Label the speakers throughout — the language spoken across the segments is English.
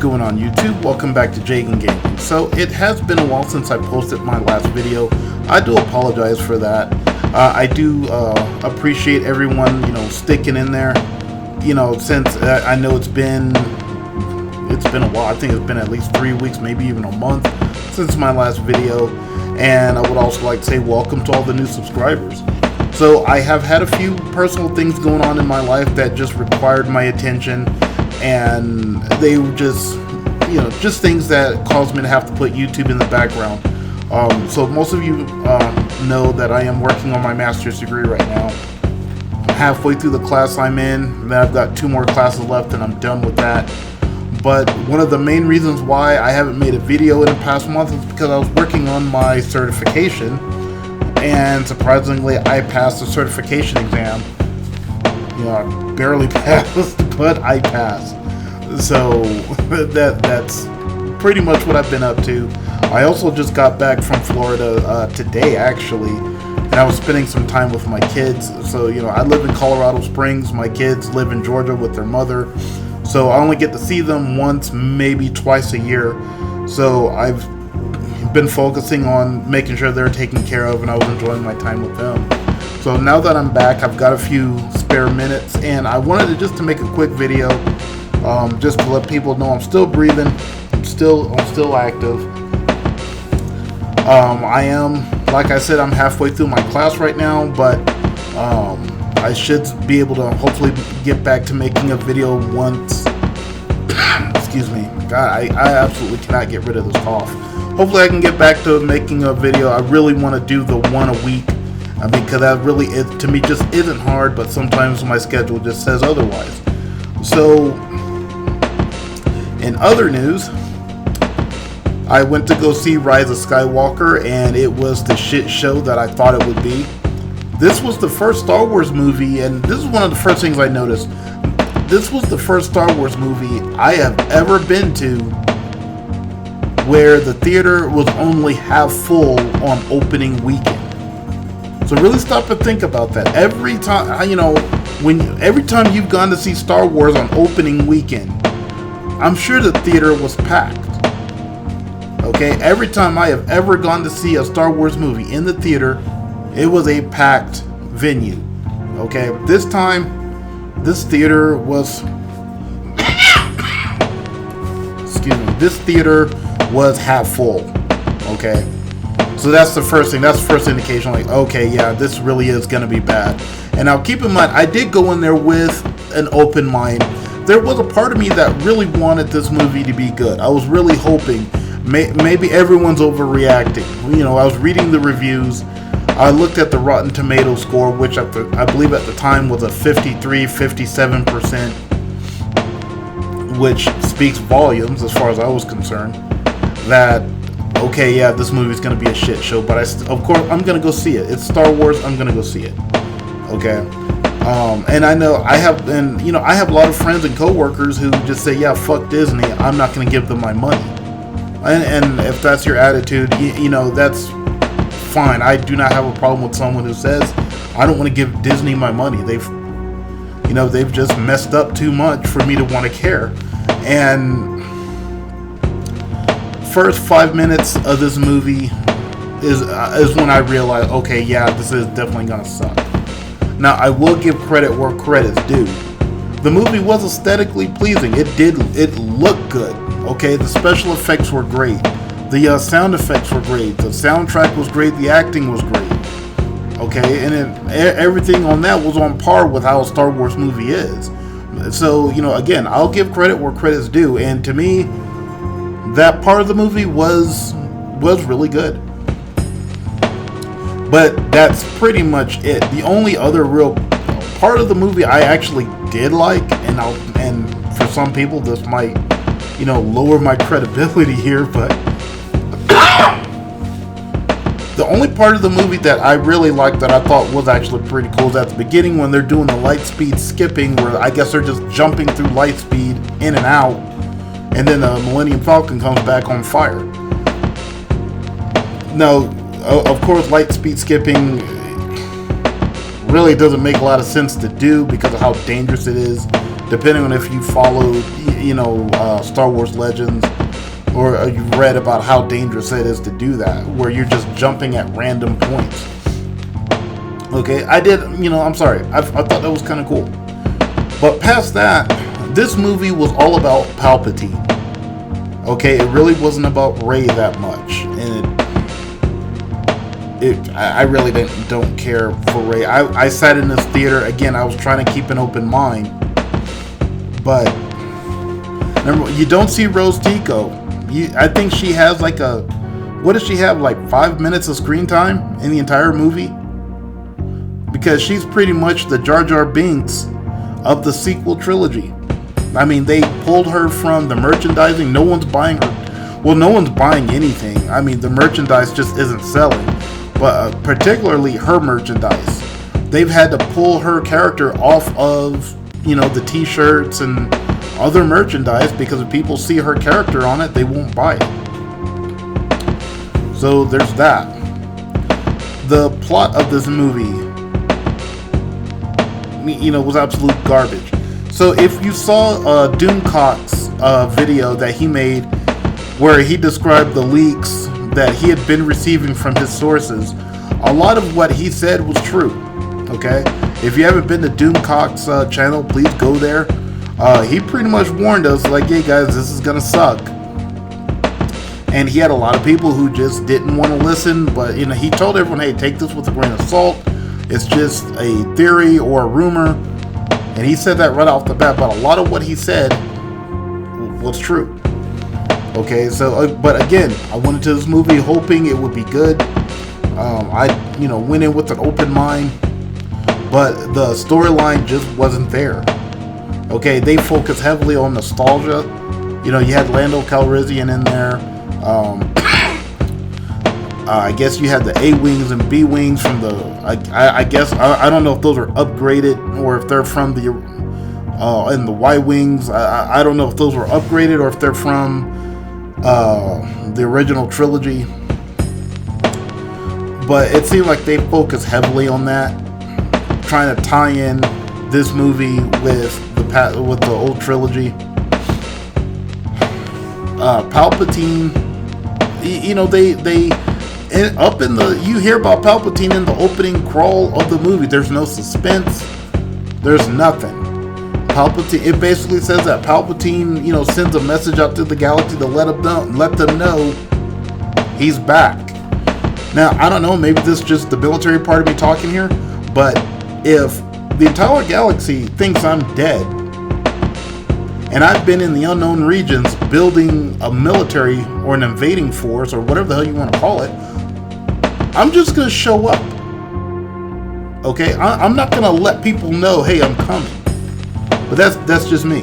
Speaker 1: going on YouTube? Welcome back to Jagan Gaming. So it has been a while since I posted my last video. I do apologize for that. I do appreciate everyone, sticking in there. Since I know it's been a while. I think it's been at least 3 weeks, maybe even a month since my last video. And I would also like to say welcome to all the new subscribers. So I have had a few personal things going on in my life that just required my attention, and they were just things that caused me to have to put YouTube in the background. So most of you know that I am working on my master's degree right now. I'm halfway through the class I'm in, and then I've got 2 more classes left and I'm done with that. But one of the main reasons why I haven't made a video in the past month is because I was working on my certification, and surprisingly I passed the certification exam. I barely passed, but I passed. So that's pretty much what I've been up to. I also just got back from Florida today, actually, and I was spending some time with my kids. So I live in Colorado Springs. My kids live in Georgia with their mother, so I only get to see them once, maybe twice a year. So I've been focusing on making sure they're taken care of, and I was enjoying my time with them. So now that I'm back, I've got a few spare minutes, and I wanted to make a quick video, just to let people know I'm still breathing, I'm still active. I am, like I said, I'm halfway through my class right now, but I should be able to hopefully get back to making a video once. Excuse me, God, I absolutely cannot get rid of this cough. Hopefully I can get back to making a video. I really want to do the one a week, because that really is, to me, just isn't hard, but sometimes my schedule just says otherwise. So in other news, I went to go see Rise of Skywalker, and it was the shit show that I thought it would be. This was the first Star Wars movie, and this is one of the first things I noticed. This was the first Star Wars movie I have ever been to where the theater was only half full on opening weekend. So really stop and think about that. Every time, every time you've gone to see Star Wars on opening weekend, I'm sure the theater was packed. Okay, every time I have ever gone to see a Star Wars movie in the theater, it was a packed venue. Okay, this time, this theater was, this theater was half full. Okay, so that's the first thing. That's the first indication, like, okay, yeah, this really is going to be bad. And now keep in mind, I did go in there with an open mind. There was a part of me that really wanted this movie to be good. I was really hoping maybe everyone's overreacting. I was reading the reviews. I looked at the Rotten Tomatoes score, which I believe at the time was a 53-57%, which speaks volumes as far as I was concerned. That, okay, yeah, this movie's going to be a shit show, but of course I'm going to go see it. It's Star Wars. I'm going to go see it. Okay. And I know I have a lot of friends and coworkers who just say, yeah, fuck Disney. I'm not going to give them my money. And if that's your attitude, that's fine. I do not have a problem with someone who says, I don't want to give Disney my money. They've just messed up too much for me to want to care. And first 5 minutes of this movie is when I realized, okay, yeah, this is definitely gonna suck. Now, I will give credit where credit's due. The movie was aesthetically pleasing. It looked good. Okay, the special effects were great. The sound effects were great. The soundtrack was great. The acting was great. Okay, and everything on that was on par with how a Star Wars movie is. So, again, I'll give credit where credit's due. And to me, that part of the movie was really good. But that's pretty much it. The only other real part of the movie I actually did like, and for some people this might, lower my credibility here, but the only part of the movie that I really liked that I thought was actually pretty cool is at the beginning when they're doing the light speed skipping, where I guess they're just jumping through light speed in and out, and then the Millennium Falcon comes back on fire. Now, of course, light speed skipping really doesn't make a lot of sense to do because of how dangerous it is. depending on if you followed, Star Wars Legends, or you've read about how dangerous it is to do that, where you're just jumping at random points. Okay, I'm sorry, I thought that was kind of cool. But past that, this movie was all about Palpatine. Okay, it really wasn't about Rey that much, and I really don't care for Rey. I sat in this theater, again, I was trying to keep an open mind, but remember, you don't see Rose Tico. I think she has what does she have, 5 minutes of screen time in the entire movie? Because she's pretty much the Jar Jar Binks of the sequel trilogy. I mean, they pulled her from the merchandising. No one's buying her. Well, no one's buying anything. I mean, the merchandise just isn't selling. But particularly her merchandise. They've had to pull her character off of, the t-shirts and other merchandise, because if people see her character on it, they won't buy it. So there's that. The plot of this movie, was absolute garbage. So if you saw Doomcock's video that he made, where he described the leaks that he had been receiving from his sources, a lot of what he said was true. Okay, if you haven't been to Doomcock's channel, please go there. He pretty much warned us, hey guys, this is gonna suck. And he had a lot of people who just didn't want to listen, but he told everyone, hey, take this with a grain of salt. It's just a theory or a rumor. And he said that right off the bat, but a lot of what he said was true. Okay, so, but again, I went into this movie hoping it would be good. I went in with an open mind, but the storyline just wasn't there. Okay, they focus heavily on nostalgia. You had Lando Calrissian in there. I guess you had the A-Wings and B-Wings from the, I guess, I don't know if those are upgraded or if they're from the, and the Y-Wings. I don't know if those were upgraded or if they're from the original trilogy. But it seemed like they focused heavily on that, trying to tie in this movie with the old trilogy. Palpatine, you hear about Palpatine in the opening crawl of the movie. There's no suspense. There's nothing. Palpatine, it basically says that Palpatine, sends a message out to the galaxy to let them know he's back. Now, I don't know, maybe this is just the military part of me talking here, but if the entire galaxy thinks I'm dead, and I've been in the unknown regions building a military or an invading force or whatever the hell you want to call it, I'm just going to show up. Okay? I'm not going to let people know, hey, I'm coming. But that's just me.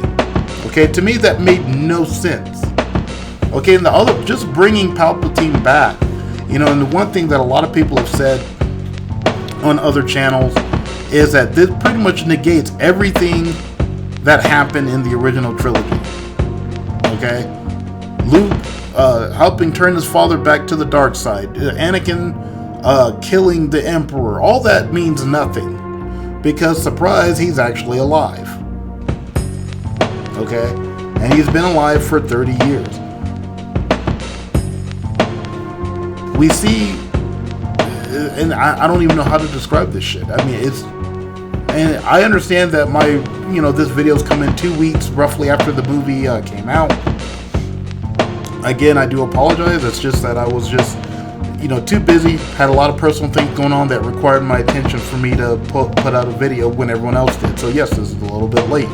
Speaker 1: Okay? To me, that made no sense. Okay? And the other, just bringing Palpatine back, and the one thing that a lot of people have said on other channels is that this pretty much negates everything that happened in the original trilogy. Okay? Luke helping turn his father back to the dark side. Anakin killing the Emperor. All that means nothing. Because, surprise, he's actually alive. Okay? And he's been alive for 30 years. We see, and I don't even know how to describe this shit. I mean, and I understand that this video's coming 2 weeks roughly after the movie came out. Again, I do apologize. It's just that I was just, too busy. Had a lot of personal things going on that required my attention for me to put out a video when everyone else did. So yes, this is a little bit late.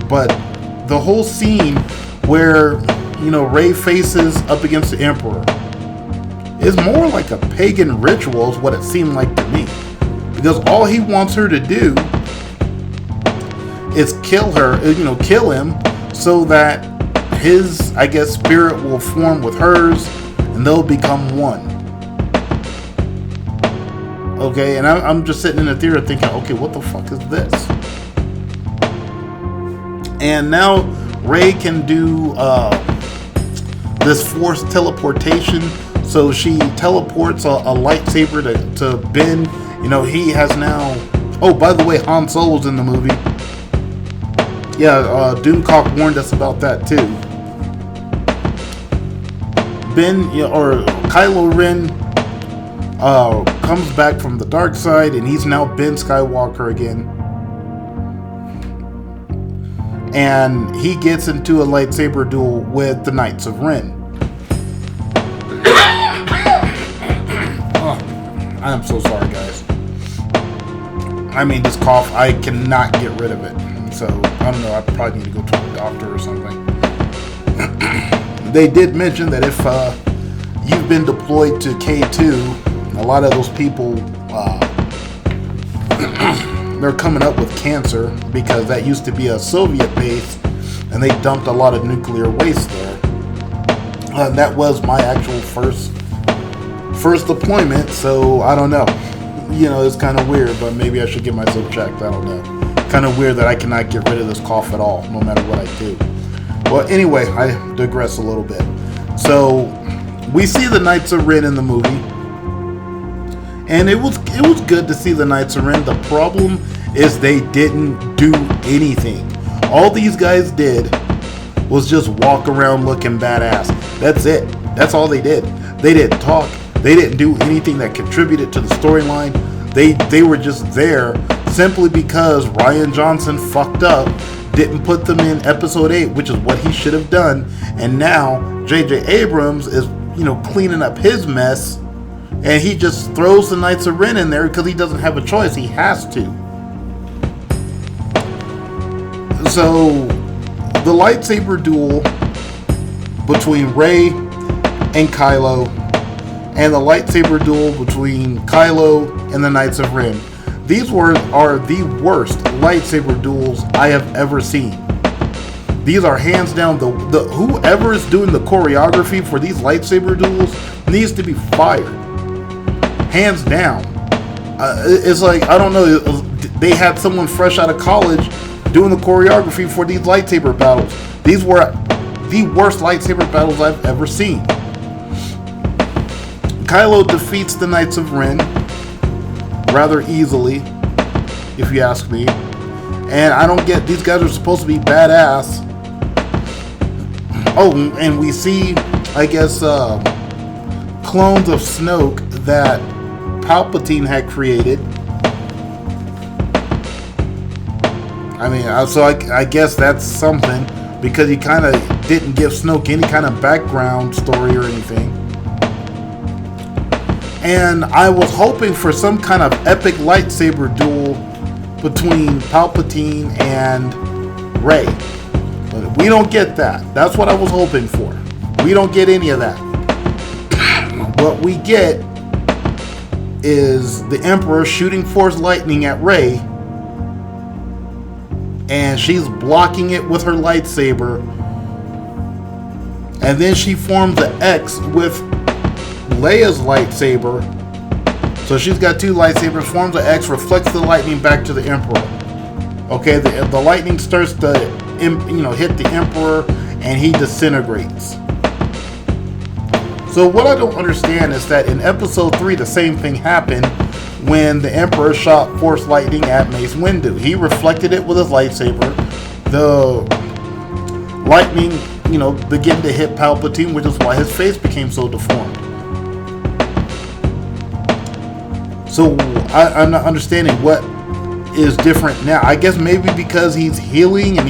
Speaker 1: But the whole scene where, Rey faces up against the Emperor is more like a pagan ritual is what it seemed like to me. Because all he wants her to do is kill him so that his, I guess, spirit will form with hers and they'll become one. Okay, and I'm just sitting in the theater thinking, okay, what the fuck is this? And now Rey can do this forced teleportation. So she teleports a lightsaber to Ben. He has now... Oh, by the way, Han Solo's in the movie. Yeah, Doomcock warned us about that too. Kylo Ren comes back from the dark side, and he's now Ben Skywalker again. And he gets into a lightsaber duel with the Knights of Ren. Oh, I am so sorry, guys. I mean, this cough, I cannot get rid of it. So, I don't know, I probably need to go to a doctor or something. They did mention that if you've been deployed to K2, a lot of those people, they're coming up with cancer because that used to be a Soviet base and they dumped a lot of nuclear waste there. That was my actual first deployment, so I don't know. You know, it's kind of weird, but maybe I should get myself checked. I don't know. Kind of weird that I cannot get rid of this cough at all, no matter what I do. Well, anyway, I digress a little bit. So, we see the Knights of Ren in the movie. And it was good to see the Knights of Ren. The problem is they didn't do anything. All these guys did was just walk around looking badass. That's it. That's all they did. They didn't talk. They didn't do anything that contributed to the storyline. They were just there simply because Rian Johnson fucked up, didn't put them in episode 8, which is what he should have done. And now J.J. Abrams is, cleaning up his mess. And he just throws the Knights of Ren in there because he doesn't have a choice. He has to. So, the lightsaber duel between Rey and Kylo, and the lightsaber duel between Kylo and the Knights of Ren. These are the worst lightsaber duels I have ever seen. These are hands down the whoever is doing the choreography for these lightsaber duels needs to be fired. Hands down. It's like, I don't know, they had someone fresh out of college doing the choreography for these lightsaber battles. These were the worst lightsaber battles I've ever seen. Kylo defeats the Knights of Ren rather easily, if you ask me. And I don't get, these guys are supposed to be badass. Oh, and we see, I guess, clones of Snoke that Palpatine had created. I mean, so I guess that's something, because he kind of didn't give Snoke any kind of background story or anything. And I was hoping for some kind of epic lightsaber duel between Palpatine and Rey. But we don't get that. That's what I was hoping for. We don't get any of that. What we get is the Emperor shooting Force lightning at Rey, and she's blocking it with her lightsaber, and then she forms an X with Leia's lightsaber. So she's got two lightsabers, forms an X, reflects the lightning back to the Emperor. Okay, the lightning starts to hit the Emperor, and he disintegrates. So what I don't understand is that in episode 3, the same thing happened when the Emperor shot Force lightning at Mace Windu. He reflected it with his lightsaber. The lightning, began to hit Palpatine, which is why his face became so deformed. So I'm not understanding what is different now. I guess maybe because he's healing and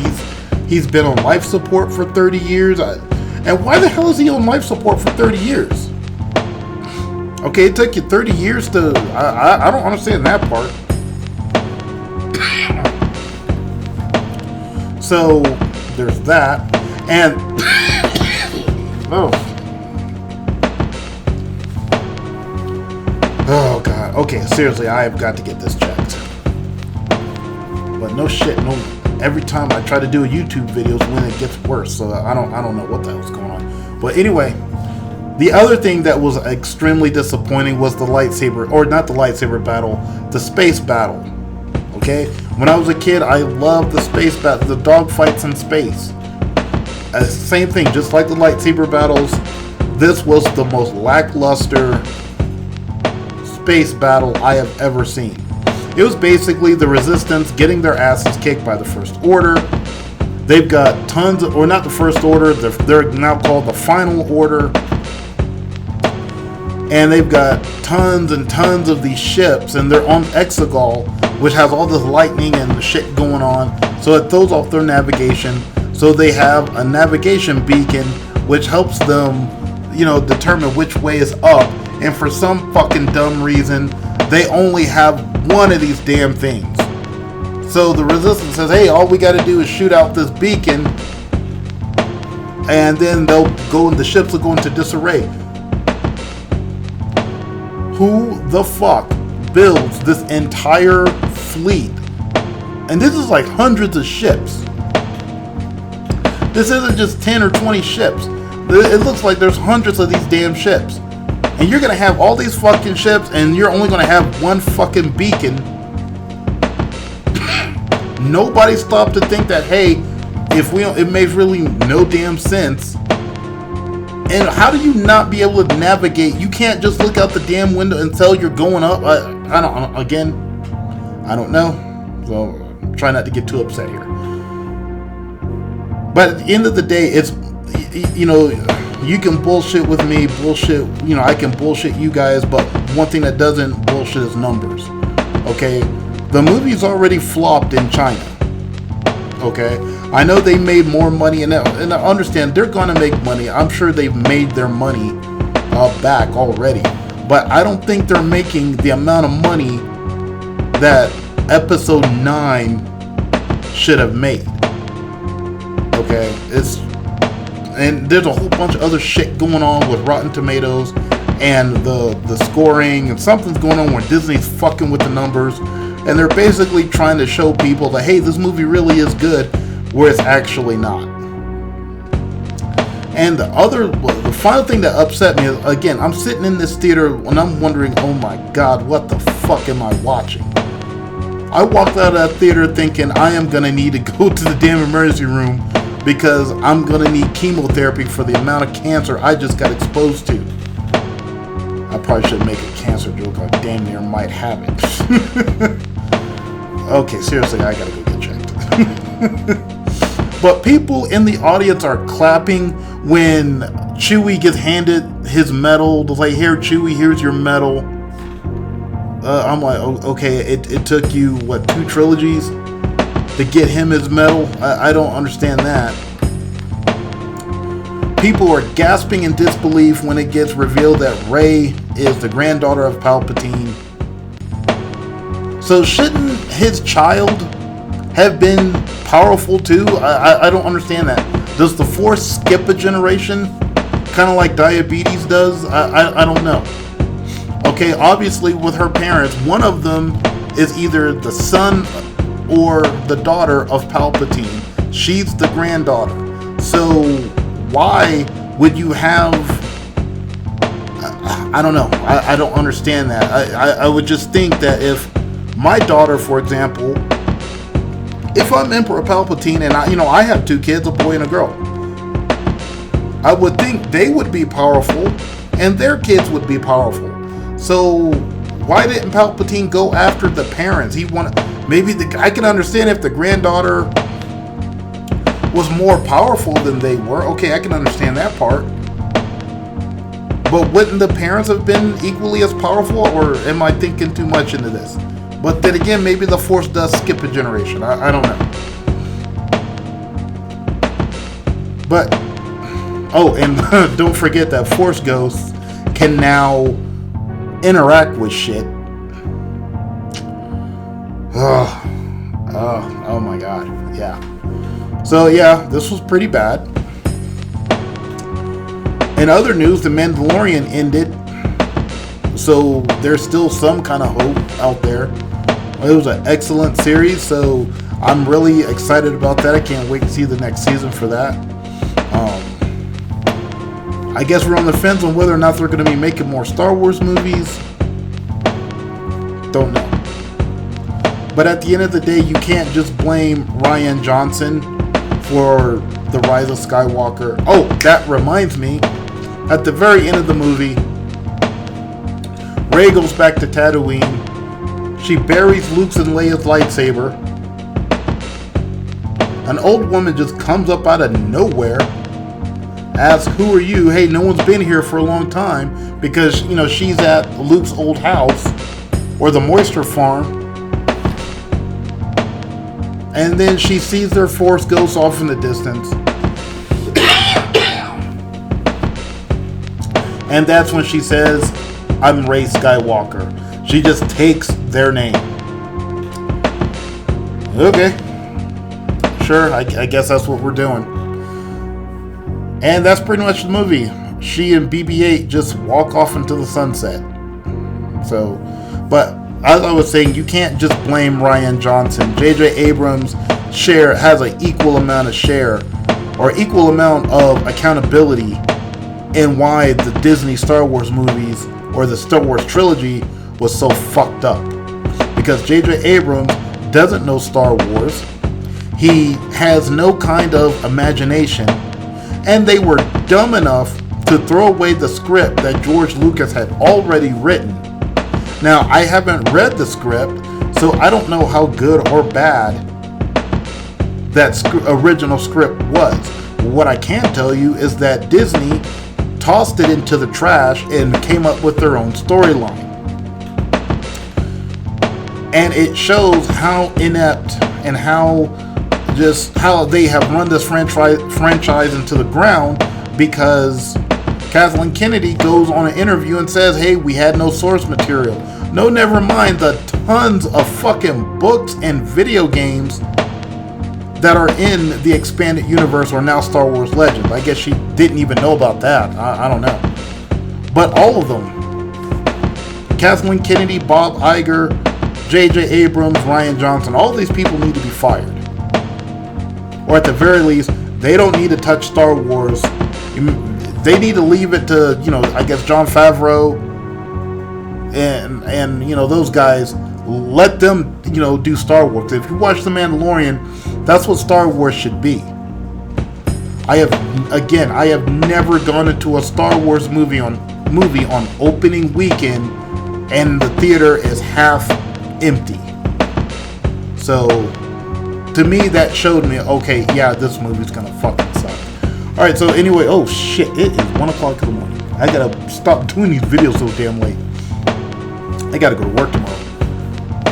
Speaker 1: he's been on life support for 30 years. And why the hell is he on life support for 30 years? Okay, it took you 30 years to... I don't understand that part. So, there's that. And... Oh, God. Okay, seriously, I have got to get this checked. But no shit, no... Every time I try to do a YouTube video is when it gets worse. So I don't know what the hell's going on. But anyway, the other thing that was extremely disappointing was the lightsaber, or not the lightsaber battle, the space battle. Okay? When I was a kid, I loved the space battle, the dogfights in space. Same thing, just like the lightsaber battles, this was the most lackluster space battle I have ever seen. It was basically the Resistance getting their asses kicked by the First Order, They've got tons of, or not the First Order, they're now called the Final Order. And they've got tons and tons of these ships, and they're on Exegol, which has all this lightning and the shit going on. So it throws off their navigation. So they have a navigation beacon, which helps them, you know, determine which way is up. And for some fucking dumb reason, they only have one of these damn things. So the Resistance says, hey, all we got to do is shoot out this beacon, and then they'll go, and the ships will go into disarray. Who the fuck builds this entire fleet? And this is like hundreds of ships. This isn't just 10 or 20 ships. It looks like there's hundreds of these damn ships. And you're going to have all these fucking ships, and you're only going to have one fucking beacon. Nobody stopped to think that, hey, it makes really no damn sense. And how do you not be able to navigate? You can't just look out the damn window and tell you're going up. I don't know. So try not to get too upset here. But at the end of the day, it's, you know, you can bullshit with me, I can bullshit you guys, but one thing that doesn't bullshit is numbers. Okay? The movie's already flopped in China. Okay? I know they made more money, and I understand they're gonna make money. I'm sure they've made their money back already. But I don't think they're making the amount of money that Episode 9 should have made. Okay? And there's a whole bunch of other shit going on with Rotten Tomatoes and the scoring, and something's going on where Disney's fucking with the numbers, and they're basically trying to show people that, hey, this movie really is good, where it's actually not. And the final thing that upset me is, again, I'm sitting in this theater and I'm wondering, oh my god, what the fuck am I watching? I walked out of that theater thinking I am gonna need to go to the damn emergency room because I'm gonna need chemotherapy for the amount of cancer I just got exposed to. I probably should make a cancer joke. I damn near might have it. Okay, seriously, I gotta go get checked. But people in the audience are clapping when Chewie gets handed his medal. They're like, here, Chewie, here's your medal. I'm like, okay, it took you, what, 2 trilogies to get him his medal? I don't understand that. People are gasping in disbelief when it gets revealed that Rey is the granddaughter of Palpatine. So shouldn't his child have been powerful too? I don't understand that. Does the Force skip a generation? Kind of like diabetes does? I don't know. Okay, obviously with her parents, one of them is either the son or the daughter of Palpatine. She's the granddaughter. So why would you have... I don't know. I don't understand that. I would just think that if my daughter, for example, if I'm Emperor Palpatine and I have 2 kids, a boy and a girl, I would think they would be powerful and their kids would be powerful. So why didn't Palpatine go after the parents? He wanted, maybe I can understand if the granddaughter was more powerful than they were. Okay, I can understand that part. But wouldn't the parents have been equally as powerful, or am I thinking too much into this? But then again, maybe the Force does skip a generation. I don't know. But, oh, and don't forget that Force ghosts can now interact with shit. Oh my god. Yeah. So yeah, this was pretty bad. In other news, The Mandalorian ended. So there's still some kind of hope out there. It was an excellent series, so I'm really excited about that. I can't wait to see the next season for that. I guess we're on the fence on whether or not they're going to be making more Star Wars movies. Don't know. But at the end of the day, you can't just blame Rian Johnson for The Rise of Skywalker. Oh, that reminds me. At the very end of the movie, Rey goes back to Tatooine. She buries Luke's and Leia's lightsaber. An old woman just comes up out of nowhere, asks, "Who are you?" Hey, no one's been here for a long time, because, you know, she's at Luke's old house, or the moisture farm. And then she sees their Force ghost off in the distance. And that's when she says, "I'm Rey Skywalker." She just takes their name. Okay. Sure, I guess that's what we're doing. And that's pretty much the movie. She and BB-8 just walk off into the sunset. So, but as I was saying, you can't just blame Rian Johnson. J.J. Abrams has an equal amount of share, or equal amount of accountability in why the Disney Star Wars movies, or the Star Wars trilogy, was so fucked up. Because J.J. Abrams doesn't know Star Wars. He has no kind of imagination. And they were dumb enough to throw away the script that George Lucas had already written. Now, I haven't read the script, so I don't know how good or bad that original script was. What I can tell you is that Disney tossed it into the trash and came up with their own storyline. And it shows how inept and how they have run this franchise into the ground, because Kathleen Kennedy goes on an interview and says, "Hey, we had no source material." No, never mind the tons of fucking books and video games that are in the expanded universe, or now Star Wars Legends. I guess she didn't even know about that. I don't know. But all of them. Kathleen Kennedy, Bob Iger, J.J. Abrams, Rian Johnson, all these people need to be fired. Or at the very least, they don't need to touch Star Wars. They need to leave it to, you know, I guess Jon Favreau and you know, those guys. Let them, you know, do Star Wars. If you watch The Mandalorian, that's what Star Wars should be. I have never gone into a Star Wars movie on opening weekend and the theater is half empty. So to me, that showed me, okay, yeah, this movie's gonna fucking suck. Alright, so anyway, oh shit, it is 1 o'clock in the morning. I gotta stop doing these videos so damn late. I gotta go to work tomorrow.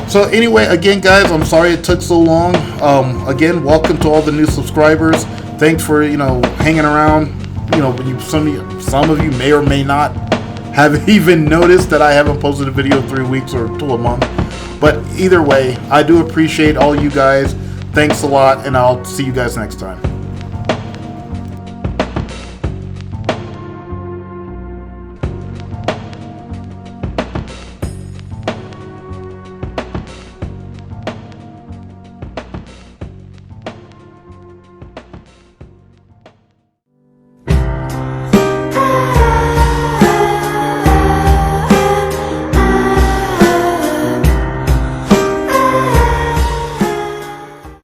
Speaker 1: So anyway, again, guys, I'm sorry it took so long. Again, welcome to all the new subscribers. Thanks for, you know, hanging around. You know, some of you may or may not have even noticed that I haven't posted a video in 3 weeks or to a month. But either way, I do appreciate all you guys. Thanks a lot, and I'll see you guys next time.